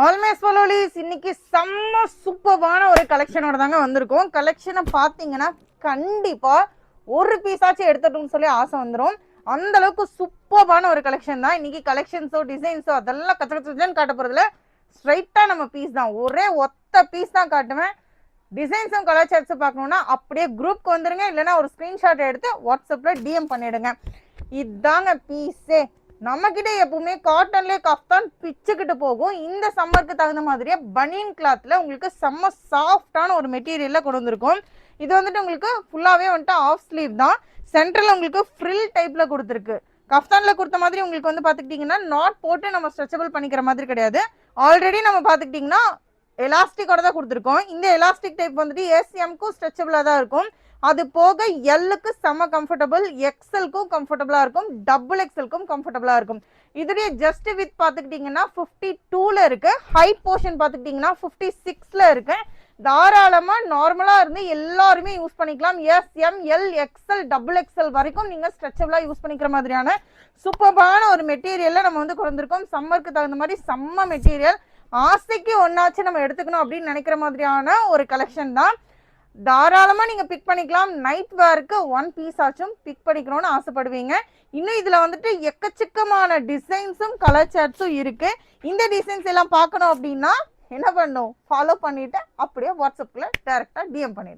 ஆல்மேஸ் ஃபாலோலிஸ் இன்னைக்கு செம்ம சூப்பரான ஒரு கலெக்ஷனோட தாங்க வந்திருக்கோம். கலெக்ஷனை பார்த்தீங்கன்னா கண்டிப்பா ஒரு பீஸாச்சும் எடுத்துட்டோம்னு சொல்லி ஆசை வந்துடும். அந்த அளவுக்கு சூப்பரான ஒரு கலெக்ஷன் தான் இன்னைக்கு. கலெக்ஷன்ஸோ டிசைன்ஸோ அதெல்லாம் கச்சன்னு காட்ட போறதுல ஸ்ட்ரைட்டா நம்ம பீஸ் தான், ஒரே ஒத்த பீஸ் தான் காட்டுவேன். டிசைன்ஸும் கலர் சார்ட்ஸும் பார்க்கணும்னா அப்படியே குரூப்க்கு வந்துருங்க, இல்லைன்னா ஒரு ஸ்கிரீன்ஷாட் எடுத்து வாட்ஸ்அப்ல டிஎம் பண்ணிடுங்க. இதாங்க பீஸே. நம்ம கிட்ட எப்பவுமே காட்டன்லேயே கஃப்தான் பிச்சுக்கிட்டு போகும். இந்த சம்மருக்கு தகுந்த மாதிரியே பனியன் கிளாத்ல உங்களுக்கு செம்ம சாஃப்டான ஒரு மெட்டீரியல்ல கொண்டு வந்திருக்கும். இது வந்துட்டு உங்களுக்கு ஃபுல்லாவே வந்துட்டு ஆஃப் ஸ்லீவ் தான். சென்டர்ல உங்களுக்கு ஃப்ரில் டைப்ல கொடுத்துருக்கு. கஃப்தான்ல கொடுத்த மாதிரி உங்களுக்கு வந்து பாத்துக்கிட்டீங்கன்னா நாட் போட்டு நம்ம ஸ்ட்ரெச்சபிள் பண்ணிக்கிற மாதிரி கிடையாது. ஆல்ரெடி நம்ம பாத்துக்கிட்டீங்கன்னா எலாஸ்டிக்கோட தான் கொடுத்துருக்கோம். இந்த எலாஸ்டிக் டைப் வந்துட்டு எஸ்எம்க்கும் ஸ்ட்ரெச்சபிளா தான் இருக்கும். அது போக எல்லுக்கு செம்ம கம்ஃபர்டபுள், எக்ஸலுக்கும் கம்ஃபர்டபுளா இருக்கும், டபுள் எக்ஸலுக்கும் கம்ஃபர்டபுளா இருக்கும். இதுடைய ஜஸ்ட் வித் பார்த்துக்கிட்டிங்கன்னா 52ல இருக்கு. ஹைட் போர்ஷன் பார்த்துக்கிட்டிங்கன்னா 56ல இருக்கு. தாராளமாக நார்மலாக இருந்து எல்லாருமே யூஸ் பண்ணிக்கலாம். S M L X L double X L வரைக்கும் நீங்கள் ஸ்ட்ரெச்சபிளாக யூஸ் பண்ணிக்கிற மாதிரியான சூப்பரான ஒரு மெட்டீரியலில் நம்ம வந்து கொண்டிருக்கோம். சம்மருக்கு தகுந்த மாதிரி செம்ம மெட்டீரியல். ஆசைக்கு ஒன்னாச்சும் நம்ம எடுத்துக்கணும் அப்படின்னு நினைக்கிற மாதிரியான ஒரு கலெக்ஷன் தான். தாராளமா நீங்க பிக் பண்ணிக்கலாம். நைட் வேருக்கு ஒன் பீஸ் ஆச்சும் பிக் பண்ணிக்கணும்னு ஆசைப்படுவீங்க. இன்னும் இதுல வந்துட்டு எக்கச்சக்கமான டிசைன்ஸும் கலர் சார்ட்ஸும் இருக்கு. இந்த டிசைன்ஸ் எல்லாம் பார்க்கணும் அப்படின்னா என்ன பண்ணும், ஃபாலோ பண்ணிட்டு அப்படியே வாட்ஸ்அப்ல டைரக்டா டிஎம் பண்ணிடுங்க.